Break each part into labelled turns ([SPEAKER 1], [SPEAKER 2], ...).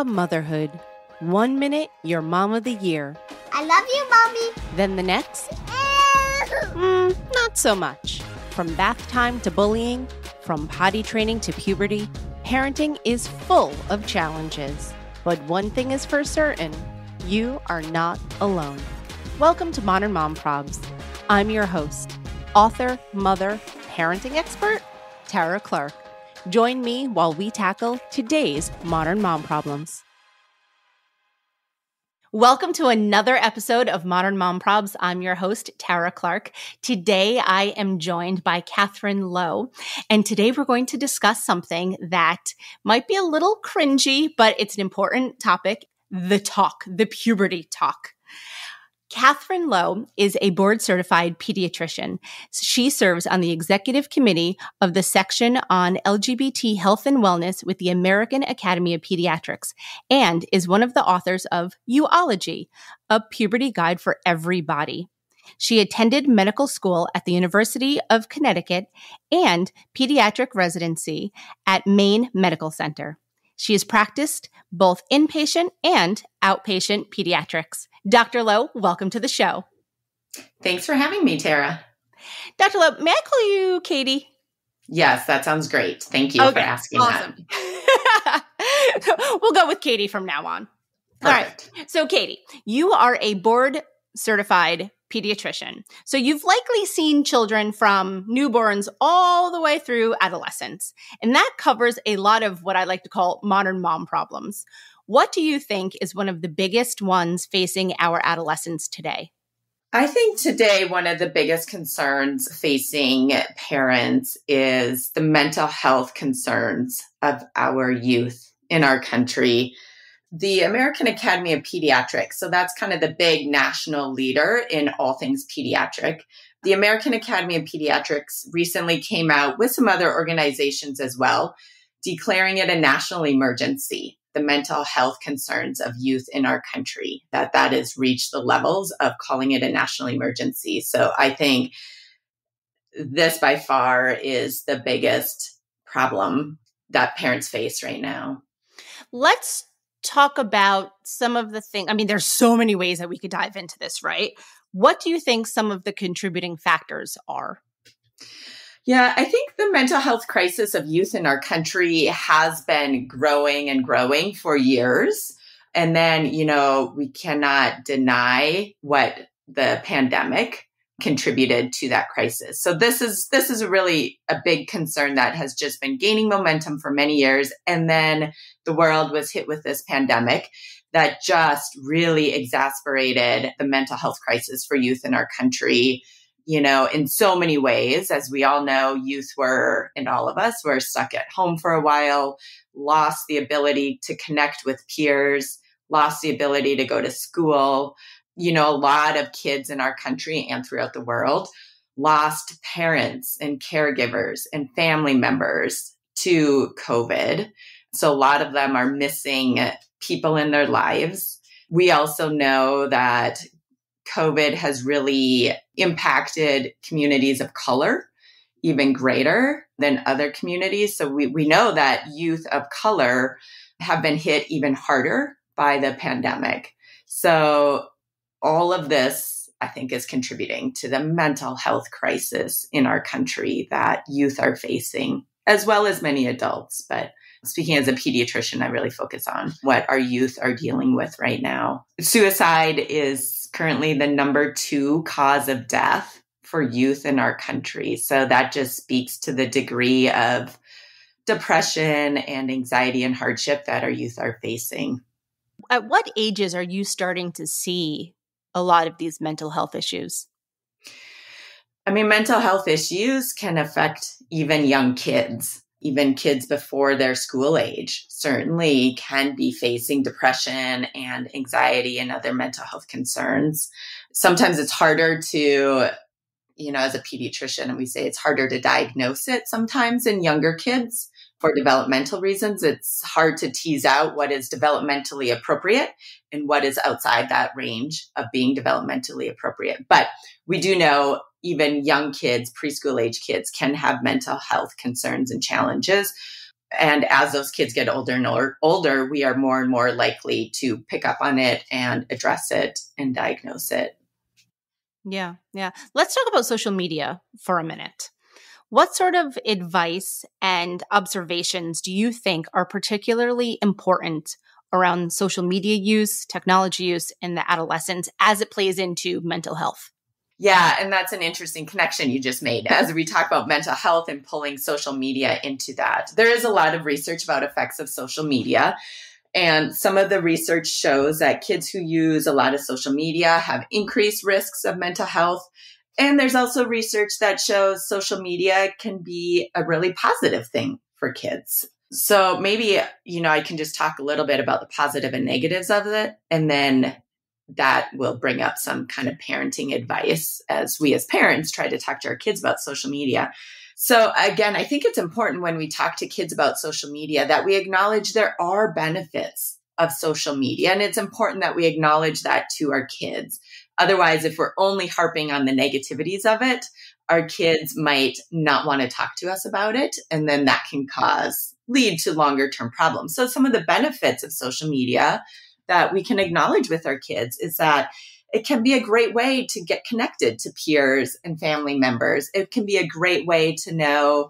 [SPEAKER 1] Motherhood. 1 minute, you're mom of the year.
[SPEAKER 2] I love you, Mommy.
[SPEAKER 1] Then the next, not so much. From bath time to bullying, from potty training to puberty, parenting is full of challenges. But one thing is for certain, you are not alone. Welcome to Modern Mom Probs. I'm your host, author, mother, parenting expert, Tara Clark. Join me while we tackle today's modern mom problems. Welcome to another episode of Modern Mom Probs. I'm your host, Tara Clark. Today, I am joined by Kathryn Lowe, and today we're going to discuss something that might be a little cringy, but it's an important topic, the puberty talk. Kathryn Lowe is a board-certified pediatrician. She serves on the executive committee of the section on LGBT health and wellness with the American Academy of Pediatrics and is one of the authors of You-logy, a puberty guide for every body. She attended medical school at the University of Connecticut and pediatric residency at Maine Medical Center. She has practiced both inpatient and outpatient pediatrics. Dr. Lowe, welcome to the show.
[SPEAKER 3] Thanks for having me, Tara.
[SPEAKER 1] Dr. Lowe, may I call you Katie?
[SPEAKER 3] Yes, that sounds great. Thank you for asking
[SPEAKER 1] awesome. That. We'll go with Katie from now on.
[SPEAKER 3] Perfect.
[SPEAKER 1] All right. So, Katie, you are a board-certified pediatrician. So you've likely seen children from newborns all the way through adolescence. And that covers a lot of what I like to call modern mom problems. What do you think is one of the biggest ones facing our adolescents today?
[SPEAKER 3] I think today one of the biggest concerns facing parents is the mental health concerns of our youth in our country. The American Academy of Pediatrics, so that's kind of the big national leader in all things pediatric. The American Academy of Pediatrics recently came out with some other organizations as well, declaring it a national emergency, the mental health concerns of youth in our country, that has reached the levels of calling it a national emergency. So I think this by far is the biggest problem that parents face right now.
[SPEAKER 1] Let's talk about some of the things. I mean, there's so many ways that we could dive into this, right? What do you think some of the contributing factors are?
[SPEAKER 3] Yeah, I think the mental health crisis of youth in our country has been growing and growing for years. And then, we cannot deny what the pandemic contributed to that crisis. So this is really a big concern that has just been gaining momentum for many years. And then the world was hit with this pandemic that just really exacerbated the mental health crisis for youth in our country. In so many ways, as we all know, youth and all of us were stuck at home for a while, lost the ability to connect with peers, lost the ability to go to school. A lot of kids in our country and throughout the world lost parents and caregivers and family members to COVID. So a lot of them are missing people in their lives. We also know that COVID has really impacted communities of color even greater than other communities. So we know that youth of color have been hit even harder by the pandemic. So all of this, I think, is contributing to the mental health crisis in our country that youth are facing, as well as many adults. But speaking as a pediatrician, I really focus on what our youth are dealing with right now. Suicide is currently the number 2 cause of death for youth in our country. So that just speaks to the degree of depression and anxiety and hardship that our youth are facing.
[SPEAKER 1] At what ages are you starting to see a lot of these mental health issues?
[SPEAKER 3] I mean, mental health issues can affect even young kids. Even kids before their school age certainly can be facing depression and anxiety and other mental health concerns. Sometimes it's harder to, as a pediatrician, and we say it's harder to diagnose it sometimes in younger kids for developmental reasons. It's hard to tease out what is developmentally appropriate and what is outside that range of being developmentally appropriate. But we do know even young kids, preschool age kids, can have mental health concerns and challenges. And as those kids get older and older, we are more and more likely to pick up on it and address it and diagnose it.
[SPEAKER 1] Yeah. Yeah. Let's talk about social media for a minute. What sort of advice and observations do you think are particularly important around social media use, technology use in the adolescents as it plays into mental health?
[SPEAKER 3] Yeah, and that's an interesting connection you just made as we talk about mental health and pulling social media into that. There is a lot of research about effects of social media, and some of the research shows that kids who use a lot of social media have increased risks of mental health. And there's also research that shows social media can be a really positive thing for kids. So maybe, I can just talk a little bit about the positive and negatives of it, and then that will bring up some kind of parenting advice as we as parents try to talk to our kids about social media. So again, I think it's important when we talk to kids about social media that we acknowledge there are benefits of social media. And it's important that we acknowledge that to our kids. Otherwise, if we're only harping on the negativities of it, our kids might not want to talk to us about it. And then that can lead to longer term problems. So some of the benefits of social media that we can acknowledge with our kids is that it can be a great way to get connected to peers and family members. It can be a great way to know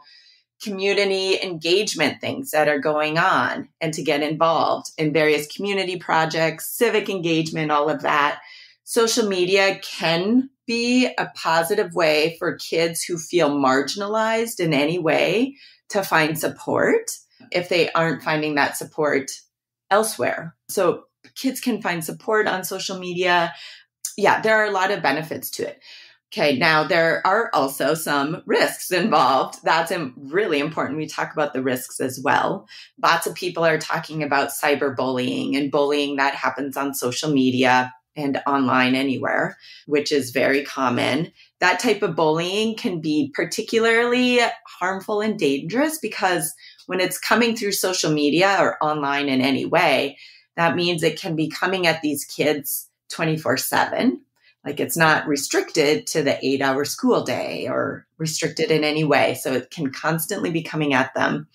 [SPEAKER 3] community engagement things that are going on and to get involved in various community projects, civic engagement, all of that. Social media can be a positive way for kids who feel marginalized in any way to find support if they aren't finding that support elsewhere. So kids can find support on social media. Yeah, there are a lot of benefits to it. Okay, now there are also some risks involved. That's really important. We talk about the risks as well. Lots of people are talking about cyberbullying and bullying that happens on social media and online anywhere, which is very common. That type of bullying can be particularly harmful and dangerous because when it's coming through social media or online in any way, that means it can be coming at these kids 24/7. Like it's not restricted to the 8-hour school day or restricted in any way. So it can constantly be coming at them.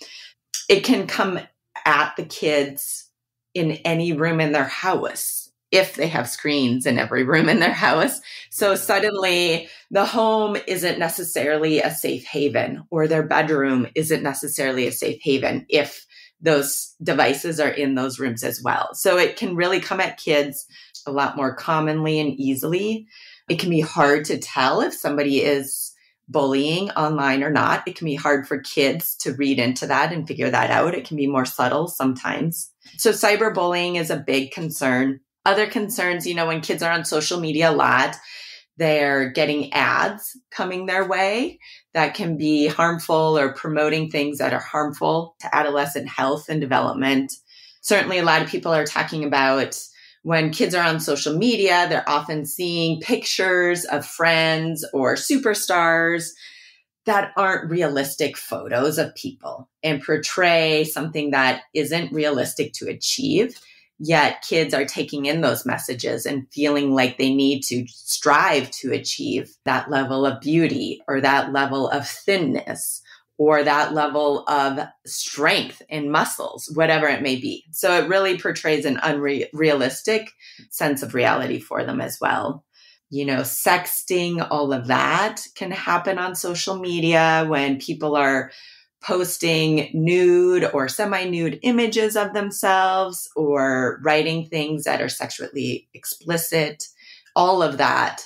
[SPEAKER 3] It can come at the kids in any room in their house if they have screens in every room in their house. So suddenly the home isn't necessarily a safe haven, or their bedroom isn't necessarily a safe haven if those devices are in those rooms as well. So it can really come at kids a lot more commonly and easily. It can be hard to tell if somebody is bullying online or not. It can be hard for kids to read into that and figure that out. It can be more subtle sometimes. So cyberbullying is a big concern. Other concerns, when kids are on social media a lot, they're getting ads coming their way that can be harmful or promoting things that are harmful to adolescent health and development. Certainly, a lot of people are talking about when kids are on social media, they're often seeing pictures of friends or superstars that aren't realistic photos of people and portray something that isn't realistic to achieve. Yet kids are taking in those messages and feeling like they need to strive to achieve that level of beauty or that level of thinness or that level of strength in muscles, whatever it may be. So it really portrays an unrealistic sense of reality for them as well. Sexting, all of that can happen on social media when people are posting nude or semi-nude images of themselves or writing things that are sexually explicit. All of that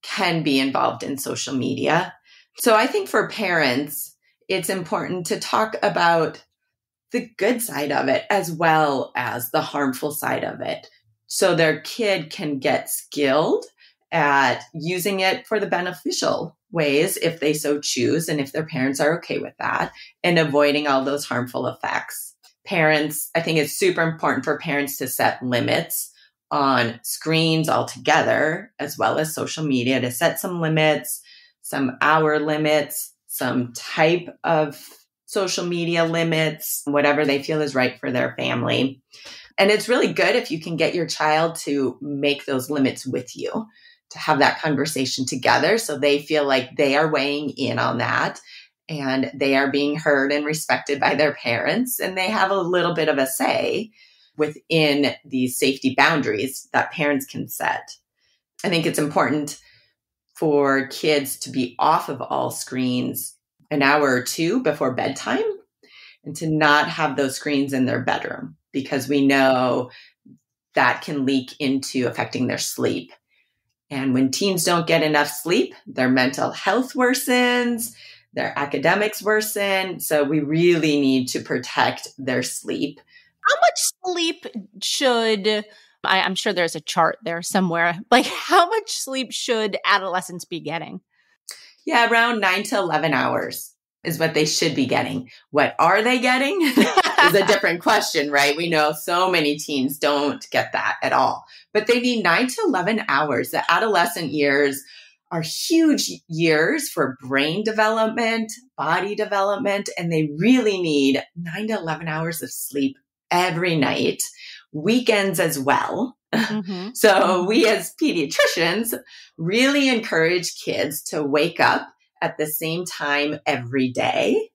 [SPEAKER 3] can be involved in social media. So I think for parents, it's important to talk about the good side of it as well as the harmful side of it, so their kid can get skilled at using it for the beneficial ways if they so choose and if their parents are okay with that, and avoiding all those harmful effects. Parents, I think it's super important for parents to set limits on screens altogether, as well as social media, to set some limits, some hour limits, some type of social media limits, whatever they feel is right for their family. And it's really good if you can get your child to make those limits with you, to have that conversation together so they feel like they are weighing in on that and they are being heard and respected by their parents, and they have a little bit of a say within these safety boundaries that parents can set. I think it's important for kids to be off of all screens an hour or two before bedtime and to not have those screens in their bedroom, because we know that can leak into affecting their sleep. And when teens don't get enough sleep, their mental health worsens, their academics worsen. So we really need to protect their sleep.
[SPEAKER 1] How much sleep should, I'm sure there's a chart there somewhere, like how much sleep should adolescents be getting?
[SPEAKER 3] Yeah, around 9 to 11 hours is what they should be getting. What are they getting is a different question, right? We know so many teens don't get that at all, but they need 9 to 11 hours. The adolescent years are huge years for brain development, body development, and they really need 9 to 11 hours of sleep every night, weekends as well. Mm-hmm. So we as pediatricians really encourage kids to wake up at the same time every day,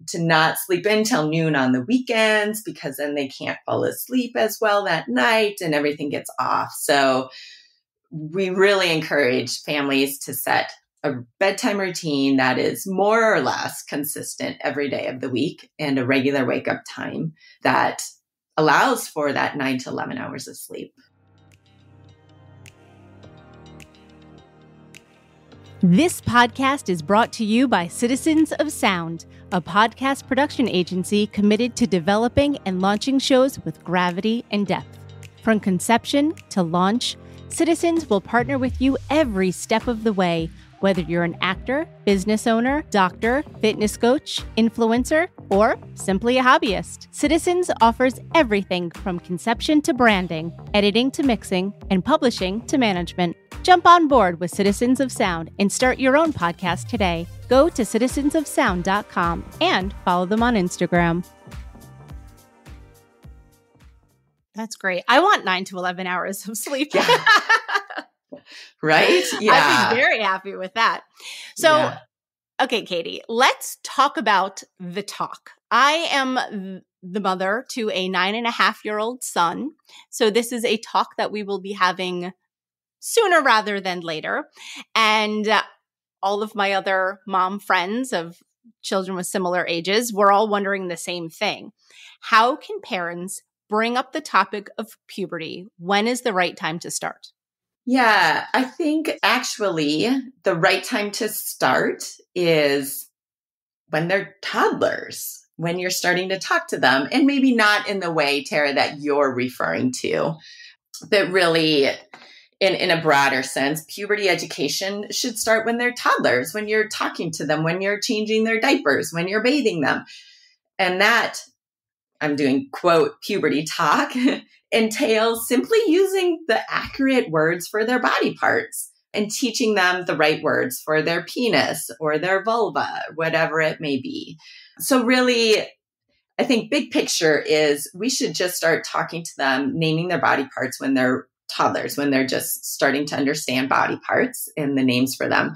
[SPEAKER 3] to not sleep in till noon on the weekends, because then they can't fall asleep as well that night and everything gets off. So we really encourage families to set a bedtime routine that is more or less consistent every day of the week and a regular wake up time that allows for that 9 to 11 hours of sleep.
[SPEAKER 1] This podcast is brought to you by Citizens of Sound, a podcast production agency committed to developing and launching shows with gravity and depth. From conception to launch, Citizens will partner with you every step of the way, whether you're an actor, business owner, doctor, fitness coach, influencer, or simply a hobbyist. Citizens offers everything from conception to branding, editing to mixing, and publishing to management. Jump on board with Citizens of Sound and start your own podcast today. Go to citizensofsound.com and follow them on Instagram. That's great. I want 9 to 11 hours of sleep.
[SPEAKER 3] Yeah. Right? Yeah.
[SPEAKER 1] I'd be very happy with that. So, Okay, Katie, let's talk about the talk. I am the mother to a 9.5-year-old son. So this is a talk that we will be having sooner rather than later. And all of my other mom friends of children with similar ages, we're all wondering the same thing. How can parents bring up the topic of puberty? When is the right time to start?
[SPEAKER 3] Yeah, I think actually the right time to start is when they're toddlers, when you're starting to talk to them, and maybe not in the way, Tara, that you're referring to, but really in a broader sense. Puberty education should start when they're toddlers, when you're talking to them, when you're changing their diapers, when you're bathing them. And that, I'm doing quote, puberty talk, entails simply using the accurate words for their body parts and teaching them the right words for their penis or their vulva, whatever it may be. So really, I think big picture is we should just start talking to them, naming their body parts when they're toddlers, when they're just starting to understand body parts and the names for them.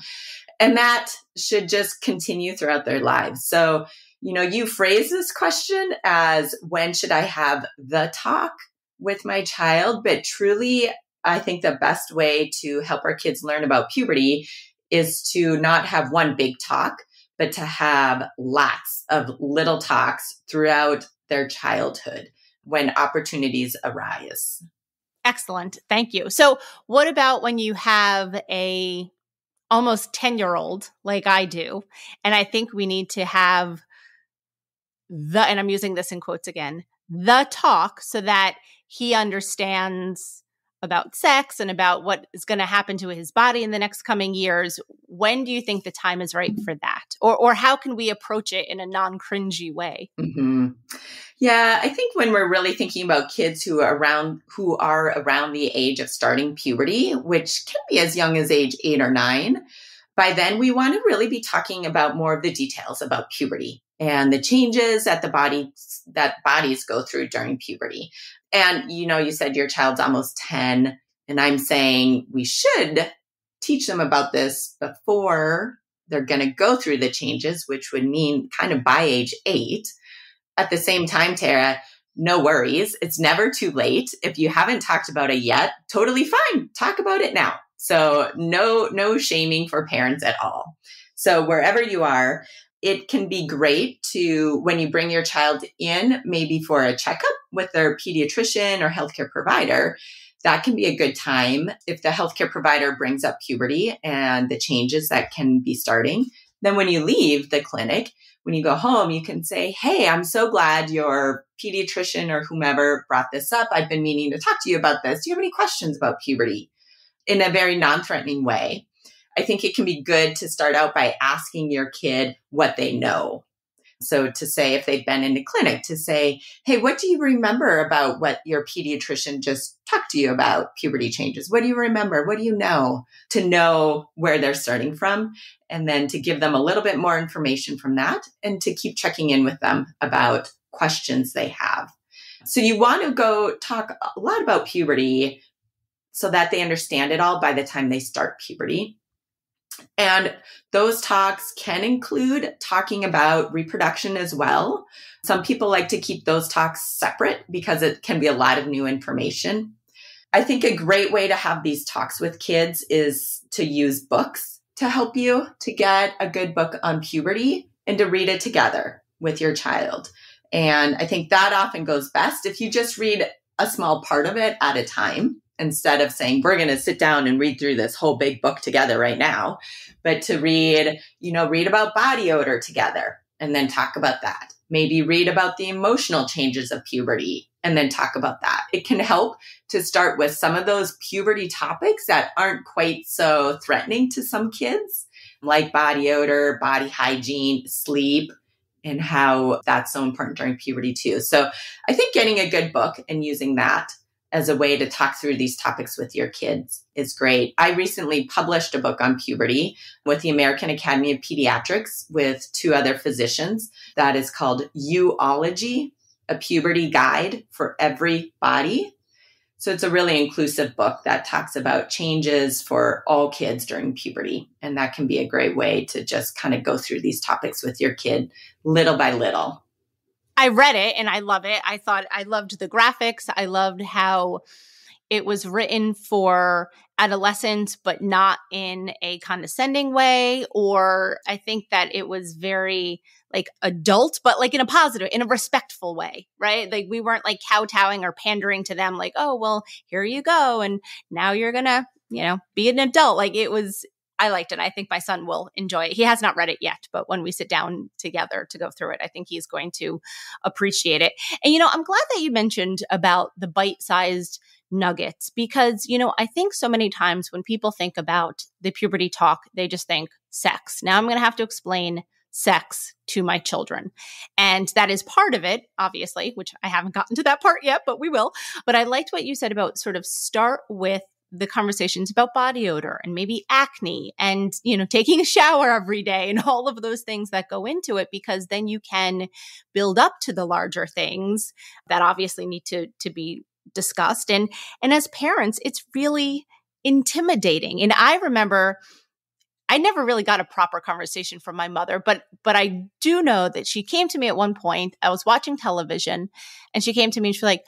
[SPEAKER 3] And that should just continue throughout their lives. So, you phrase this question as, when should I have the talk with my child? But truly, I think the best way to help our kids learn about puberty is to not have one big talk, but to have lots of little talks throughout their childhood when opportunities arise.
[SPEAKER 1] Excellent. Thank you. So what about when you have a almost 10-year-old like I do, and I think we need to have and I'm using this in quotes again, the talk, so that he understands about sex and about what is going to happen to his body in the next coming years. When do you think the time is right for that? Or how can we approach it in a non-cringy way?
[SPEAKER 3] Mm-hmm. Yeah, I think when we're really thinking about kids who are around the age of starting puberty, which can be as young as age 8 or 9, by then we want to really be talking about more of the details about puberty and the changes that bodies go through during puberty. And, you said your child's almost 10, and I'm saying we should teach them about this before they're going to go through the changes, which would mean kind of by age 8. At the same time, Tara, no worries. It's never too late. If you haven't talked about it yet, totally fine. Talk about it now. So no shaming for parents at all. So wherever you are, it can be great to, when you bring your child in, maybe for a checkup with their pediatrician or healthcare provider, that can be a good time. If the healthcare provider brings up puberty and the changes that can be starting, then when you leave the clinic, when you go home, you can say, hey, I'm so glad your pediatrician or whomever brought this up. I've been meaning to talk to you about this. Do you have any questions about puberty? In a very non-threatening way. I think it can be good to start out by asking your kid what they know. So to say, if they've been in the clinic, to say, hey, what do you remember about what your pediatrician just talked to you about puberty changes? What do you remember? What do you know? To know where they're starting from, and then to give them a little bit more information from that, and to keep checking in with them about questions they have. So you want to go talk a lot about puberty so that they understand it all by the time they start puberty. And those talks can include talking about reproduction as well. Some people like to keep those talks separate because it can be a lot of new information. I think a great way to have these talks with kids is to use books to help you to get a good book on puberty and to read it together with your child. And I think that often goes best if you just read a small part of it at a time, instead of saying, we're going to sit down and read through this whole big book together right now, but to read about body odor together and then talk about that. Maybe read about the emotional changes of puberty and then talk about that. It can help to start with some of those puberty topics that aren't quite so threatening to some kids, like body odor, body hygiene, sleep, and how that's so important during puberty too. So I think getting a good book and using that as a way to talk through these topics with your kids is great. I recently published a book on puberty with the American Academy of Pediatrics with 2 other physicians. That is called You-logy, a puberty guide for every body. So it's a really inclusive book that talks about changes for all kids during puberty. And that can be a great way to just kind of go through these topics with your kid little by little.
[SPEAKER 1] I read it and I love it. I loved the graphics. I loved how it was written for adolescents, but not in a condescending way. Or I think that it was very like adult, but like in a positive, in a respectful way, right? Like we weren't like kowtowing or pandering to them like, oh, well, here you go. And now you're going to, be an adult. Like I liked it. I think my son will enjoy it. He has not read it yet, but when we sit down together to go through it, I think he's going to appreciate it. And, I'm glad that you mentioned about the bite-sized nuggets because, I think so many times when people think about the puberty talk, they just think sex. Now I'm going to have to explain sex to my children. And that is part of it, obviously, which I haven't gotten to that part yet, but we will. But I liked what you said about sort of start with the conversations about body odor and maybe acne and, taking a shower every day and all of those things that go into it, because then you can build up to the larger things that obviously need to be discussed. And as parents, it's really intimidating. And I remember I never really got a proper conversation from my mother, but I do know that she came to me at one point. I was watching television and she came to me and she was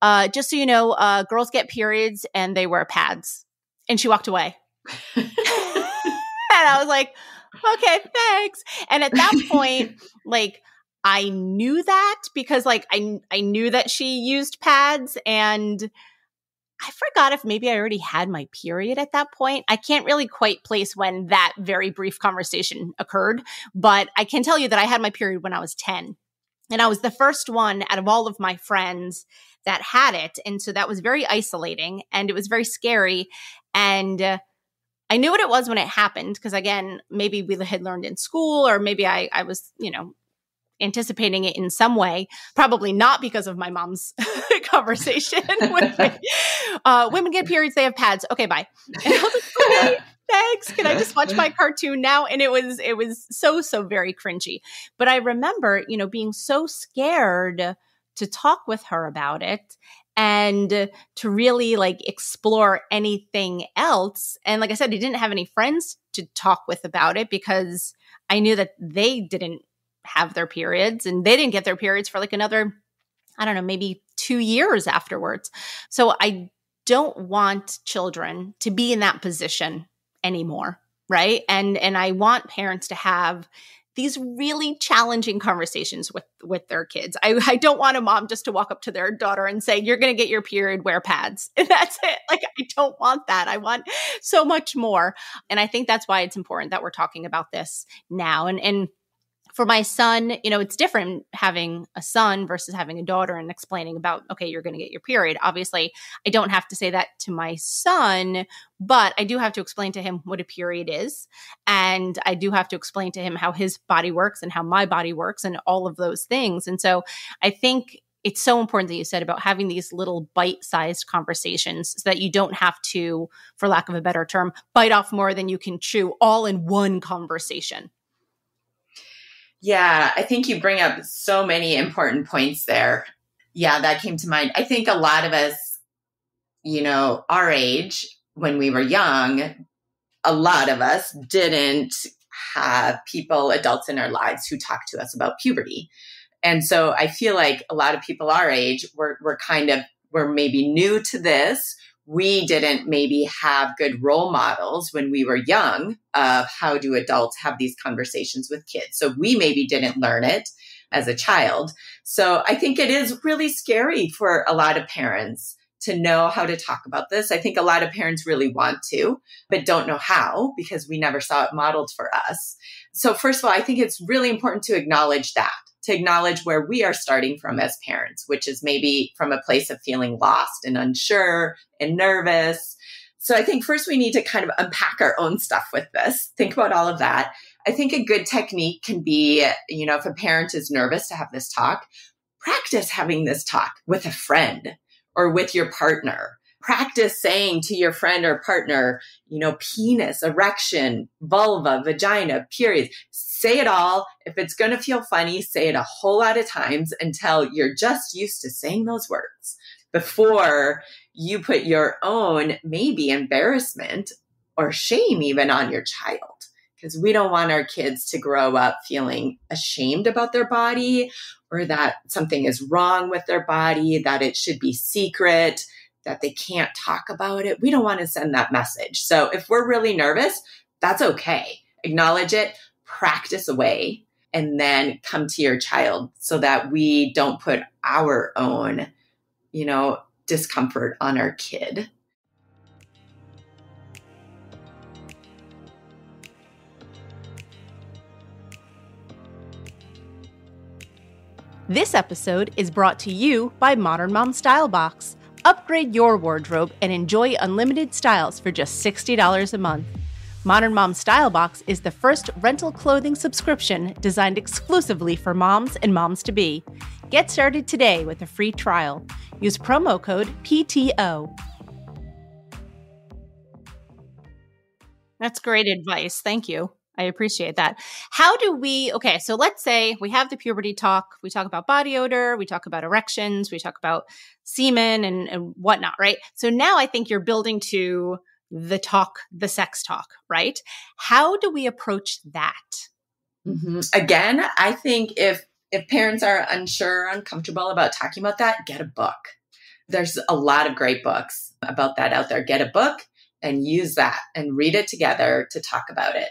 [SPEAKER 1] like, just so you know, girls get periods and they wear pads. And she walked away. And I was like, okay, thanks. And at that point, like, I knew that because like, I knew that she used pads and I forgot if maybe I already had my period at that point. I can't really quite place when that very brief conversation occurred, but I can tell you that I had my period when I was 10. And I was the first one out of all of my friends that had it. And so that was very isolating and it was very scary. And I knew what it was when it happened because, again, maybe we had learned in school or maybe I was, anticipating it in some way, probably not because of my mom's conversation with me. Women get periods, they have pads. Okay, bye. And I was like, okay, thanks. Can I just watch my cartoon now? And it was so very cringy. But I remember, being so scared to talk with her about it. and to really like explore anything else. And like I said, I didn't have any friends to talk with about it because I knew that they didn't have their periods and they didn't get their periods for like another, I don't know, maybe 2 years afterwards. So I don't want children to be in that position anymore, right? And I want parents to have these really challenging conversations with their kids. I don't want a mom just to walk up to their daughter and say, "You're going to get your period, wear pads." And that's it. Like, I don't want that. I want so much more. And I think that's why it's important that we're talking about this now. And for my son, you know, it's different having a son versus having a daughter and explaining about, okay, you're going to get your period. Obviously, I don't have to say that to my son, but I do have to explain to him what a period is. And I do have to explain to him how his body works and how my body works and all of those things. And so I think it's so important that you said about having these little bite-sized conversations so that you don't have to, for lack of a better term, bite off more than you can chew all in one conversation.
[SPEAKER 3] Yeah, I think you bring up so many important points there. Yeah, that came to mind. I think a lot of us, you know, our age, when we were young, a lot of us didn't have people, adults in our lives who talked to us about puberty. And so I feel like a lot of people our age were maybe new to this. We didn't maybe have good role models when we were young of how do adults have these conversations with kids. So we maybe didn't learn it as a child. So I think it is really scary for a lot of parents to know how to talk about this. I think a lot of parents really want to, but don't know how because we never saw it modeled for us. So first of all, I think it's really important to acknowledge that. To acknowledge where we are starting from as parents, which is maybe from a place of feeling lost and unsure and nervous. So I think first we need to kind of unpack our own stuff with this, think about all of that. I think a good technique can be, you know, if a parent is nervous to have this talk, practice having this talk with a friend or with your partner. Practice saying to your friend or partner, you know, penis, erection, vulva, vagina, periods. Say it all. If it's going to feel funny, say it a whole lot of times until you're just used to saying those words before you put your own maybe embarrassment or shame even on your child. Because we don't want our kids to grow up feeling ashamed about their body or that something is wrong with their body, that it should be secret, that they can't talk about it. We don't want to send that message. So if we're really nervous, that's okay. Acknowledge it, practice away, and then come to your child so that we don't put our own, you know, discomfort on our kid.
[SPEAKER 1] This episode is brought to you by Modern Mom Style Box. Upgrade your wardrobe and enjoy unlimited styles for just $60 a month. Modern Mom Style Box is the first rental clothing subscription designed exclusively for moms and moms-to-be. Get started today with a free trial. Use promo code PTO. That's great advice. Thank you. I appreciate that. Okay, so let's say we have the puberty talk. We talk about body odor. We talk about erections. We talk about semen and whatnot, right? So now I think you're building to the sex talk, right? How do we approach that?
[SPEAKER 3] Mm-hmm. Again, I think if parents are unsure or uncomfortable about talking about that, get a book. There's a lot of great books about that out there. Get a book and use that and read it together to talk about it.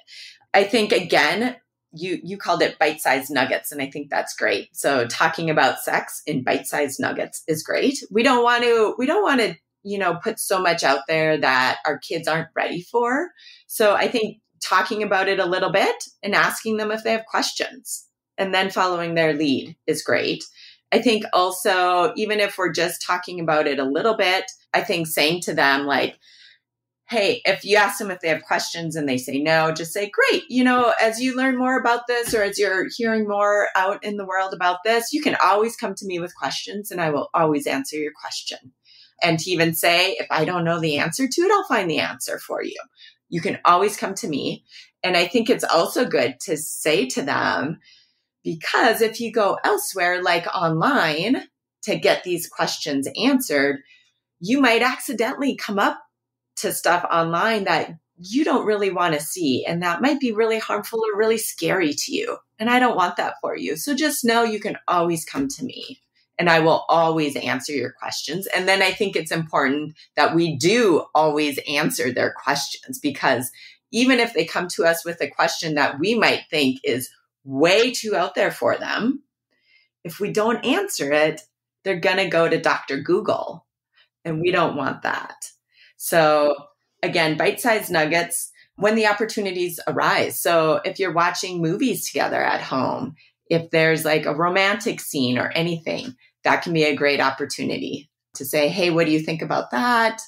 [SPEAKER 3] I think, again, you called it bite-sized nuggets, and I think that's great. So talking about sex in bite-sized nuggets is great. We don't want to, you know, put so much out there that our kids aren't ready for. So I think talking about it a little bit and asking them if they have questions and then following their lead is great. I think also, even if we're just talking about it a little bit, I think saying to them like, hey, if you ask them if they have questions and they say no, just say, great. You know, as you learn more about this or as you're hearing more out in the world about this, you can always come to me with questions and I will always answer your question. And to even say, if I don't know the answer to it, I'll find the answer for you. You can always come to me. And I think it's also good to say to them, because if you go elsewhere, like online, to get these questions answered, you might accidentally come up to stuff online that you don't really want to see. And that might be really harmful or really scary to you. And I don't want that for you. So just know you can always come to me and I will always answer your questions. And then I think it's important that we do always answer their questions, because even if they come to us with a question that we might think is way too out there for them, if we don't answer it, they're going to go to Dr. Google, and we don't want that. So again, bite-sized nuggets when the opportunities arise. So if you're watching movies together at home, if there's like a romantic scene or anything, that can be a great opportunity to say, hey, what do you think about that?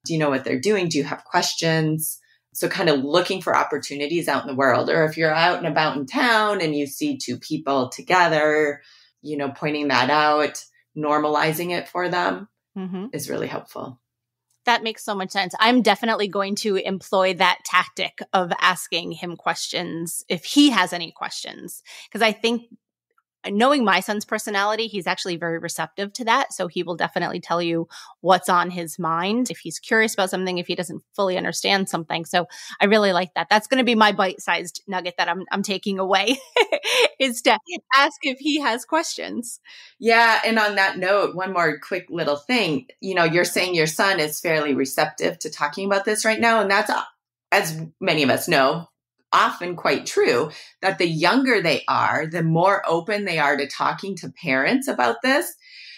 [SPEAKER 3] Do you know what they're doing? Do you have questions? So kind of looking for opportunities out in the world. Or if you're out and about in town and you see two people together, pointing that out, normalizing it for them is really helpful.
[SPEAKER 1] That makes so much sense. I'm definitely going to employ that tactic of asking him questions if he has any questions, because I think, knowing my son's personality, he's actually very receptive to that. So he will definitely tell you what's on his mind if he's curious about something, if he doesn't fully understand something. So I really like that. That's going to be my bite-sized nugget that I'm taking away is to ask if he has questions.
[SPEAKER 3] Yeah. And on that note, one more quick little thing. You're saying your son is fairly receptive to talking about this right now. And that's, as many of us know, often quite true, that the younger they are, the more open they are to talking to parents about this.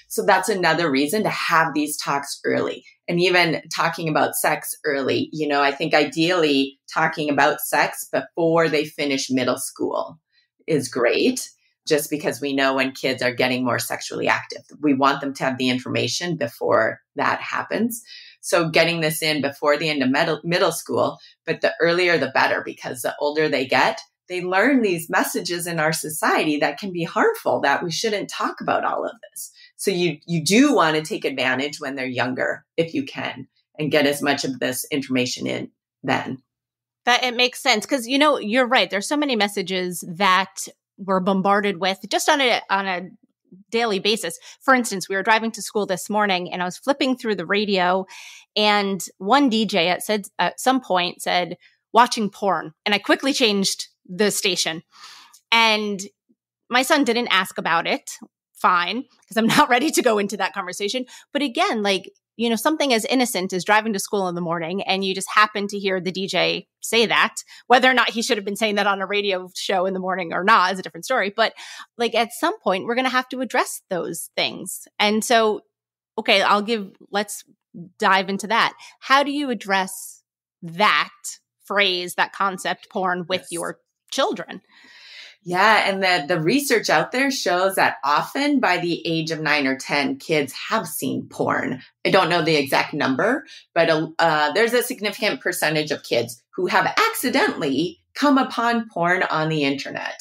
[SPEAKER 3] So that's another reason to have these talks early, and even talking about sex early. I think ideally talking about sex before they finish middle school is great, just because we know when kids are getting more sexually active, we want them to have the information before that happens. So getting this in before the end of middle school, but the earlier the better, because the older they get, they learn these messages in our society that can be harmful, that we shouldn't talk about all of this. So you do want to take advantage when they're younger, if you can, and get as much of this information in then.
[SPEAKER 1] That it makes sense, because you're right. There's so many messages that we're bombarded with just on a daily basis. For instance, we were driving to school this morning and I was flipping through the radio, and one DJ at some point said, watching porn. And I quickly changed the station. And my son didn't ask about it. Fine, because I'm not ready to go into that conversation. But again, something as innocent as driving to school in the morning, and you just happen to hear the DJ say that, whether or not he should have been saying that on a radio show in the morning or not is a different story. But at some point, we're going to have to address those things. And so, okay, let's dive into that. How do you address that phrase, that concept, porn, with your children?
[SPEAKER 3] Yeah. And the research out there shows that often by the age of 9 or 10, kids have seen porn. I don't know the exact number, but there's a significant percentage of kids who have accidentally come upon porn on the internet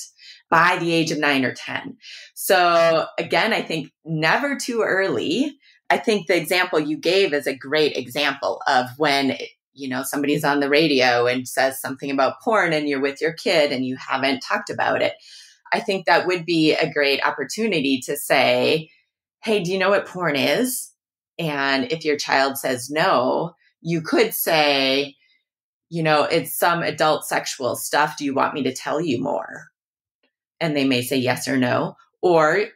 [SPEAKER 3] by the age of 9 or 10. So again, I think never too early. I think the example you gave is a great example of when somebody's on the radio and says something about porn and you're with your kid and you haven't talked about it. I think that would be a great opportunity to say, hey, do you know what porn is? And if your child says no, you could say, it's some adult sexual stuff. Do you want me to tell you more? And they may say yes or no. Or,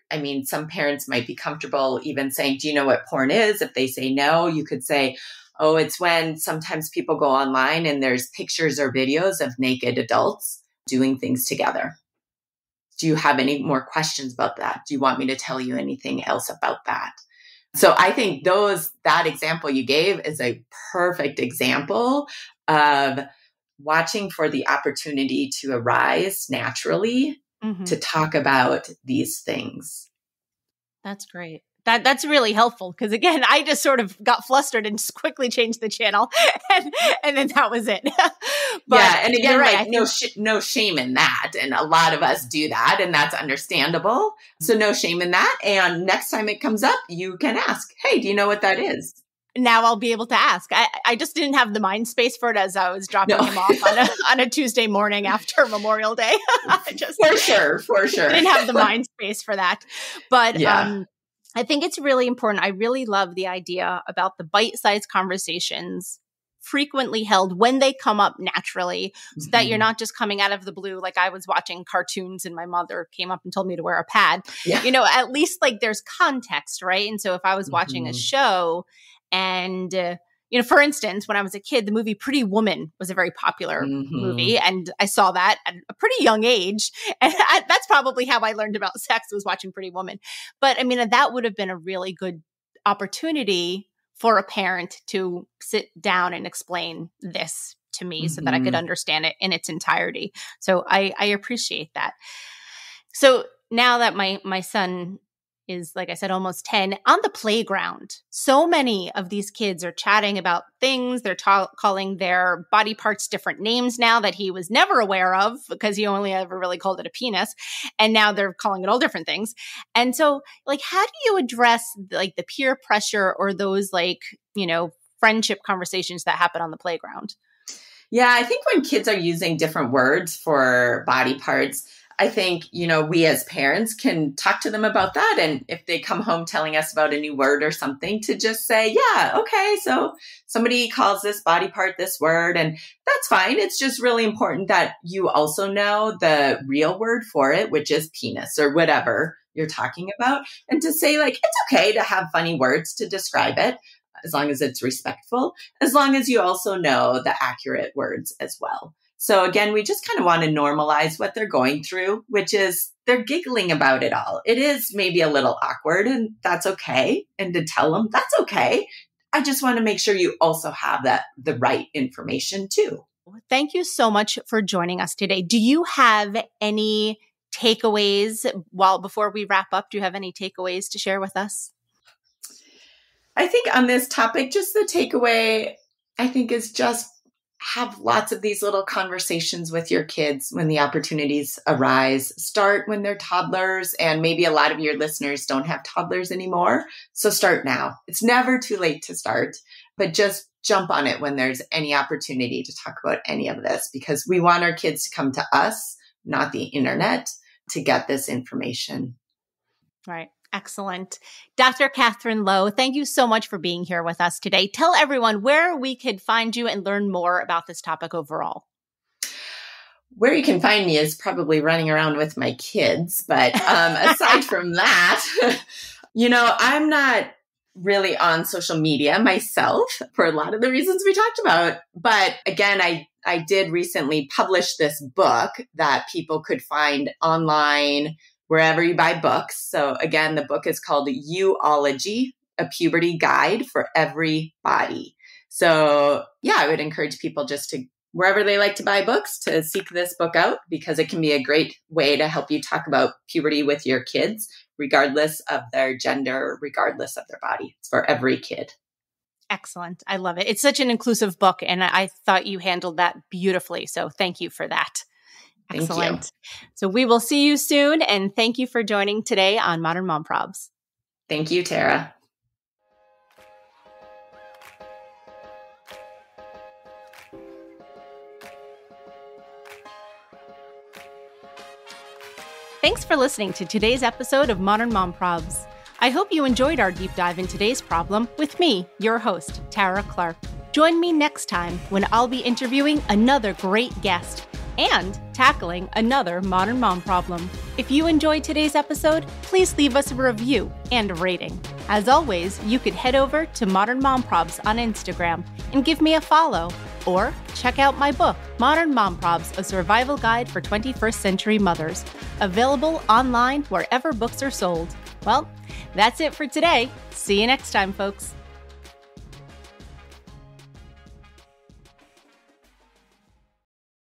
[SPEAKER 3] some parents might be comfortable even saying, do you know what porn is? If they say no, you could say, oh, it's when sometimes people go online and there's pictures or videos of naked adults doing things together. Do you have any more questions about that? Do you want me to tell you anything else about that? So I think that example you gave is a perfect example of watching for the opportunity to arise naturally to talk about these things.
[SPEAKER 1] That's great. That's really helpful, because again, I just sort of got flustered and just quickly changed the channel, and then that was it. But
[SPEAKER 3] yeah, and again,
[SPEAKER 1] right,
[SPEAKER 3] no shame in that, and a lot of us do that, and that's understandable. So no shame in that. And next time it comes up, you can ask, "Hey, do you know what that is?"
[SPEAKER 1] Now I'll be able to ask. I just didn't have the mind space for it as I was dropping him off on a Tuesday morning after Memorial Day.
[SPEAKER 3] For sure.
[SPEAKER 1] I didn't have the mind space for that, but. Yeah. I think it's really important. I really love the idea about the bite-sized conversations frequently held when they come up naturally, so that you're not just coming out of the blue. Like I was watching cartoons and my mother came up and told me to wear a pad.
[SPEAKER 3] Yeah.
[SPEAKER 1] At least like there's context, right? And so if I was watching a show and, for instance, when I was a kid, the movie Pretty Woman was a very popular movie. And I saw that at a pretty young age. And that's probably how I learned about sex, was watching Pretty Woman. But I mean, that would have been a really good opportunity for a parent to sit down and explain this to me so that I could understand it in its entirety. So I appreciate that. So now that my son is, like I said, almost 10, on the playground, so many of these kids are chatting about things. They're calling their body parts different names now that he was never aware of, because he only ever really called it a penis. And now they're calling it all different things. And so, like, how do you address like the peer pressure or those friendship conversations that happen on the playground?
[SPEAKER 3] Yeah, I think when kids are using different words for body parts, I think, we as parents can talk to them about that. And if they come home telling us about a new word or something, to just say, yeah, okay, so somebody calls this body part this word, and that's fine. It's just really important that you also know the real word for it, which is penis or whatever you're talking about. And to say, like, it's okay to have funny words to describe it, as long as it's respectful, as long as you also know the accurate words as well. So again, we just kind of want to normalize what they're going through, which is they're giggling about it all. It is maybe a little awkward, and that's okay. And to tell them that's okay. I just want to make sure you also have the right information too.
[SPEAKER 1] Thank you so much for joining us today. Do you have any takeaways? Before we wrap up, do you have any takeaways to share with us?
[SPEAKER 3] I think on this topic, just the takeaway, I think, is just have lots of these little conversations with your kids when the opportunities arise. Start when they're toddlers, and maybe a lot of your listeners don't have toddlers anymore. So start now. It's never too late to start, but just jump on it when there's any opportunity to talk about any of this, because we want our kids to come to us, not the internet, to get this information.
[SPEAKER 1] Right. Excellent. Dr. Kathryn Lowe, thank you so much for being here with us today. Tell everyone where we could find you and learn more about this topic overall.
[SPEAKER 3] Where you can find me is probably running around with my kids. But aside from that, I'm not really on social media myself for a lot of the reasons we talked about. But again, I did recently publish this book that people could find online wherever you buy books. So again, the book is called You-logy, a puberty guide for every body. So yeah, I would encourage people just to, wherever they like to buy books, to seek this book out, because it can be a great way to help you talk about puberty with your kids, regardless of their gender, regardless of their body. It's for every kid.
[SPEAKER 1] Excellent. I love it. It's such an inclusive book, and I thought you handled that beautifully. So thank you for that. Excellent.
[SPEAKER 3] Thank you.
[SPEAKER 1] So we will see you soon. And thank you for joining today on Modern Mom Probs.
[SPEAKER 3] Thank you, Tara.
[SPEAKER 1] Thanks for listening to today's episode of Modern Mom Probs. I hope you enjoyed our deep dive in today's problem with me, your host, Tara Clark. Join me next time when I'll be interviewing another great guest and tackling another modern mom problem. If you enjoyed today's episode, please leave us a review and a rating. As always, you could head over to Modern Mom Probs on Instagram and give me a follow, or check out my book, Modern Mom Probs, A Survival Guide for 21st Century Mothers, available online wherever books are sold. Well, that's it for today. See you next time, folks.